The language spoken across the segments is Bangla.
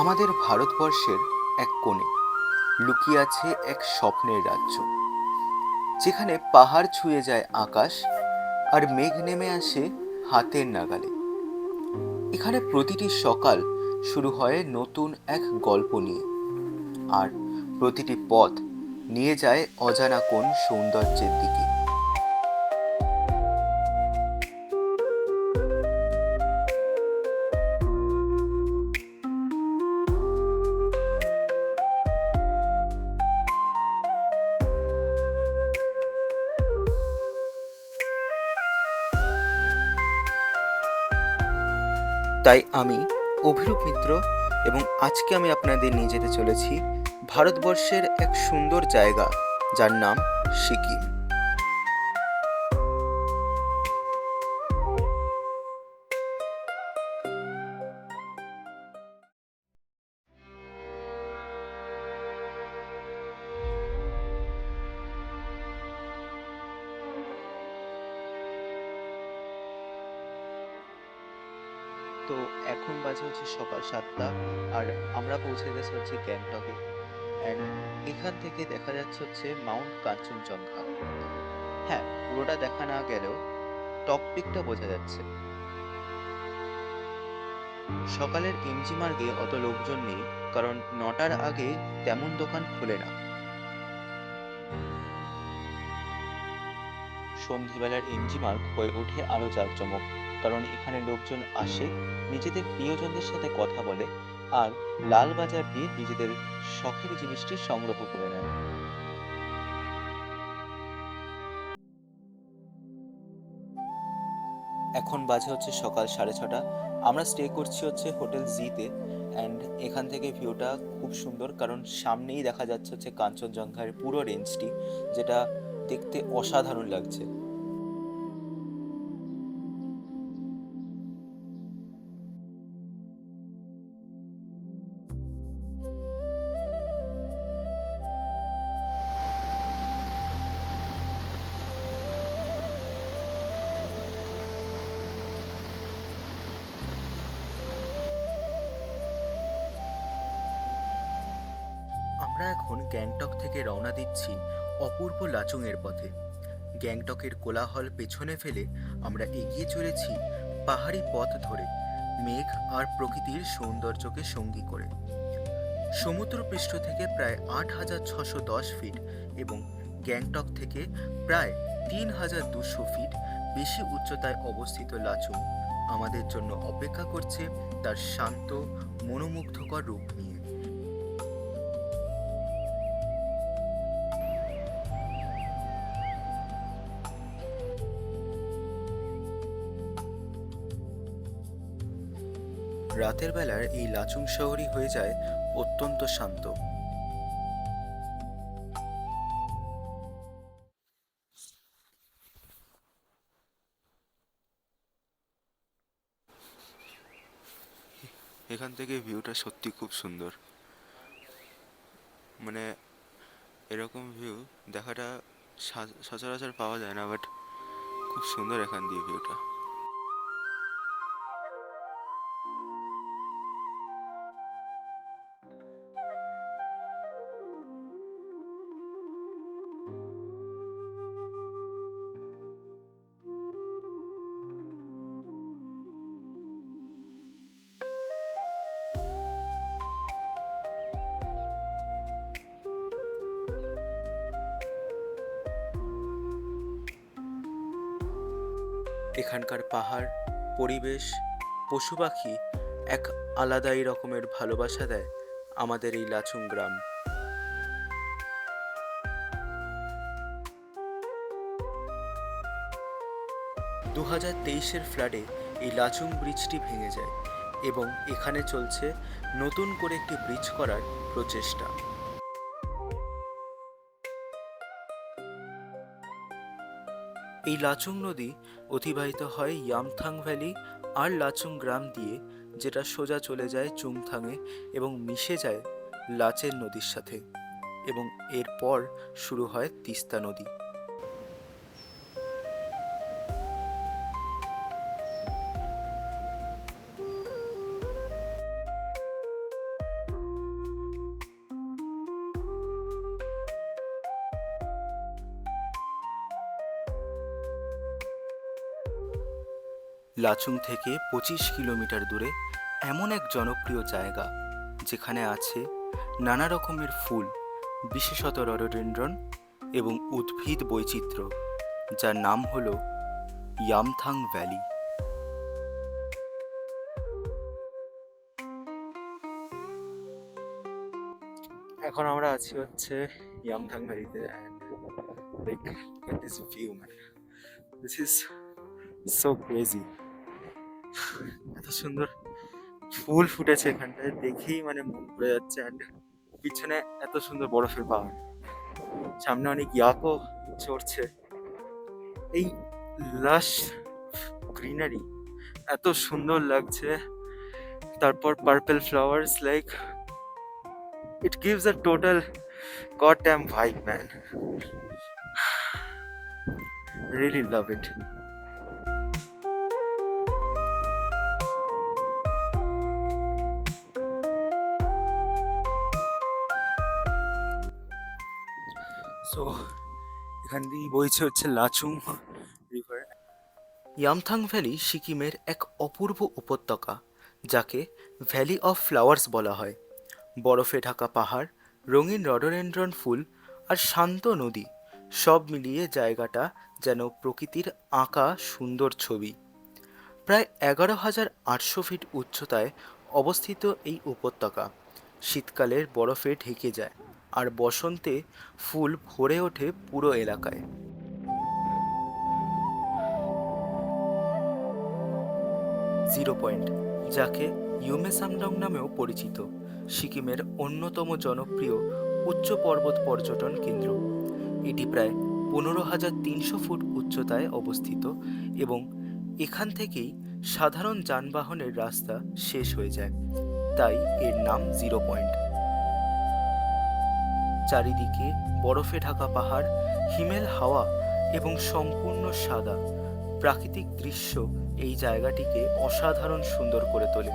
আমাদের ভারতবর্ষের এক কোণে লুকিয়ে আছে এক স্বপ্নের রাজ্য, যেখানে পাহাড় ছুঁয়ে যায় আকাশ আর মেঘ নেমে আসে হাতের নাগালে। এখানে প্রতিটি সকাল শুরু হয় নতুন এক গল্প নিয়ে, আর প্রতিটি পথ নিয়ে যায় অজানা কোন সৌন্দর্যের দিকে। তাই আমি অভিরূপ মিত্র, এবং আজকে আমি আপনাদের নিয়ে যেতে চলেছি ভারতবর্ষের এক সুন্দর জায়গা, যার নাম সিকিম। তো এখন বাজে হচ্ছে সকাল 7টা, আর আমরা পৌঁছে গেছি হচ্ছে গ্যাংটকে। অ্যান্ড এখান থেকে দেখা যাচ্ছে হচ্ছে মাউন্ট কাঞ্চনজঙ্ঘা। হ্যাঁ, পুরোটা দেখা না গেলেও টপ পিকটা বোঝা যাচ্ছে। সকালের এমজি মার্গে অত লোকজন নেই, কারণ 9টার আগে তেমন দোকান খোলে না। সন্ধ্যেবেলার এমজি মার্গ হয়ে ওঠে আরো জাঁকজমক, কারণ এখানে লোকজন আসে, নিজেদের প্রিয়জনদের সাথে কথা বলে, আর লাল বাজার দিয়ে নিজেদের শখের জিনিসটি সংগ্রহ করে নেয়। এখন বাজে হচ্ছে সকাল 6:30। আমরা স্টে করছি হচ্ছে হোটেল জিতে। অ্যান্ড এখান থেকে ভিউটা খুব সুন্দর, কারণ সামনেই দেখা যাচ্ছে হচ্ছে কাঞ্চনজঙ্ঘার পুরো রেঞ্জটি, যেটা দেখতে অসাধারণ লাগছে। আমরা এখন গ্যাংটক থেকে রওনা দিচ্ছি অপূর্ব লাচুংয়ের পথে। গ্যাংটকের কোলাহল পেছনে ফেলে আমরা এগিয়ে চলেছি পাহাড়ি পথ ধরে, মেঘ আর প্রকৃতির সৌন্দর্যকে সঙ্গী করে। সমুদ্রপৃষ্ঠ থেকে প্রায় 8,610 ফিট এবং গ্যাংটক থেকে প্রায় 3,200 ফিট বেশি উচ্চতায় অবস্থিত লাচুং আমাদের জন্য অপেক্ষা করছে তার শান্ত, মনোমুগ্ধকর রূপ নিয়ে। রাতের বেলার এই লাচুং শহরই হয়ে যায় অত্যন্ত শান্ত। এখান থেকে ভিউটা সত্যি খুব সুন্দর। মানে এরকম ভিউ দেখাটা সচরাচর পাওয়া যায় না, বাট খুব সুন্দর এখান দিয়ে ভিউটা। এখানকার পাহাড়, পরিবেশ, পশু পাখি এক আলাদাই রকমের ভালোবাসা দেয় আমাদের এই লাচুং গ্রাম। 2023-এর ফ্লাডে এই লাচুং ব্রিজটি ভেঙে যায়, এবং এখানে চলছে নতুন করে একটি ব্রিজ করার প্রচেষ্টা। এই লাচুং নদী অতিবাহিত হয় ইয়ামথাং ভ্যালি আর লাচুং গ্রাম দিয়ে, যেটা সোজা চলে যায় চুংথাংয়ে এবং মিশে যায় লাচেন নদীর সাথে, এবং এরপর শুরু হয় তিস্তা নদী। লাচুং থেকে 25 কিলোমিটার দূরে এমন এক জনপ্রিয় জায়গা যেখানে আছে নানা রকমের ফুল, বিশেষত রডোডেনড্রন এবং উদ্ভিদ বৈচিত্র্য, যার নাম হলো ইয়ামথাং ভ্যালি। এখন আমরা আছি হচ্ছে Yumthang ভ্যালিতে, and like at this view man, this is so crazy. এত সুন্দর ফুল ফুটেছে এখানটায়, দেখেই মানে মন ভরে যাচ্ছে। and পিছনে এত সুন্দর বরফের পাহাড়, সামনে অনেক ইয়াকও চড়ছে। এই লাশ গ্রিনারি এত সুন্দর লাগছে, তারপর purple flowers, like it gives a total goddamn vibe man. Really love it. So এখান দিয়ে বইছে হচ্ছে লাচুং রিভার। ইয়ামথাং ভ্যালি সিকিমের এক অপূর্ব উপত্যকা, যাকে ভ্যালি অফ ফ্লাওয়ার্স বলা হয়। বরফে ঢাকা পাহাড়, রঙিন রডোডেনড্রন ফুল আর শান্ত নদী সব মিলিয়ে জায়গাটা যেন প্রকৃতির আঁকা সুন্দর ছবি। প্রায় 11,800 ফিট উচ্চতায় অবস্থিত এই উপত্যকা শীতকালের বরফে ঢেকে যায়, আর বসন্তে ফুল ভরে ওঠে পুরো এলাকায়। জিরো পয়েন্ট, যাকে ইউমেসামডং নামেও পরিচিত, সিকিমের অন্যতম জনপ্রিয় উচ্চ পর্বত পর্যটন কেন্দ্র। এটি প্রায় 15,300 ফুট উচ্চতায় অবস্থিত এবং এখান থেকেই সাধারণ যানবাহনের রাস্তা শেষ হয়ে যায়, তাই এর নাম জিরো পয়েন্ট। চারিদিকে বরফে ঢাকা পাহাড়, হিমেল হাওয়া এবং সম্পূর্ণ সাদা প্রাকৃতিক দৃশ্য এই জায়গাটিকে অসাধারণ সুন্দর করে তোলে।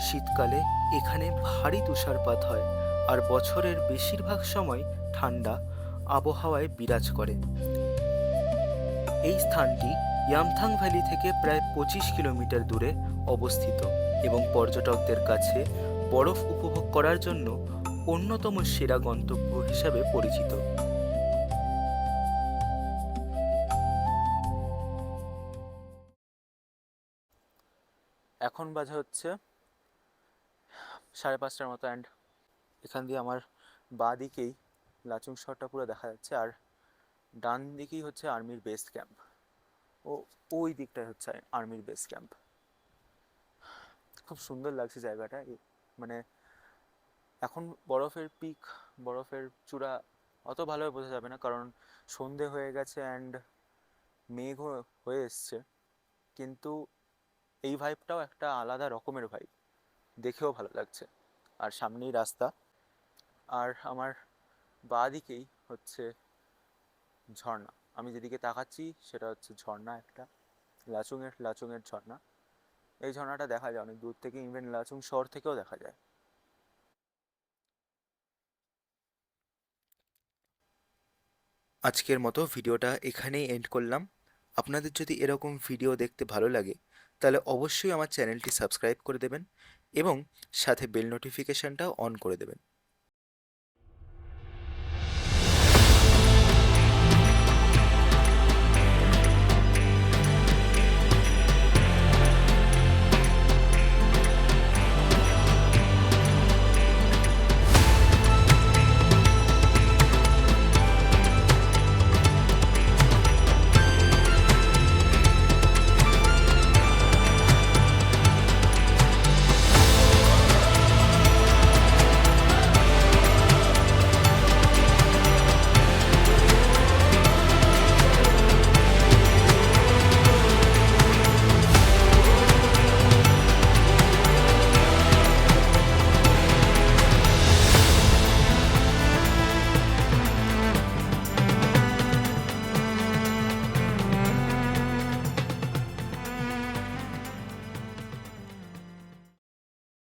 শীতকালে এখানে ভারী তুষারপাত হয়, আর বছরের বেশিরভাগ সময় ঠান্ডা আবহাওয়ায় বিরাজ করে। এই স্থানটি ইয়ামথাং ভ্যালি থেকে প্রায় 25 কিলোমিটার দূরে অবস্থিত এবং পর্যটকদের কাছে বরফ উপভোগ করার জন্য অন্যতম সেরা গন্তব্য হিসাবে পরিচিত। এখন বাজে হচ্ছে 5:30টার মতো, অ্যান্ড এখান দিয়ে আমার বাঁ দিকেই লাচুং শহরটা পুরো দেখা যাচ্ছে, আর ডান দিকেই হচ্ছে আর্মির বেস ক্যাম্প। ওই দিকটায় হচ্ছে আর্মির বেস ক্যাম্প। খুব সুন্দর লাগছে জায়গাটা। মানে এখন বরফের পিক, বরফের চূড়া অত ভালোভাবে বোঝা যাবে না, কারণ সন্ধে হয়ে গেছে অ্যান্ড মেঘ হয়ে এসছে, কিন্তু এই ভাইবটাও একটা আলাদা রকমের ভাইব, দেখেও ভালো লাগছে। আর সামনেই রাস্তা, আর আমার বাঁ দিকেই হচ্ছে ঝর্ণা। আমি যেদিকে তাকাচ্ছি সেটা হচ্ছে ঝর্ণা, একটা লাচুংয়ের ঝর্ণা। এই ঝর্ণাটা দেখা যায় অনেক দূর থেকে, ইভেন লাচুং শহর থেকেও দেখা যায়। আজকের মতো ভিডিওটা এখানেই এন্ড করলাম। আপনাদের যদি এরকম ভিডিও দেখতে ভালো লাগে তাহলে অবশ্যই আমার চ্যানেলটি সাবস্ক্রাইব করে দেবেন এবং সাথে বেল নোটিফিকেশানটাও অন করে দেবেন।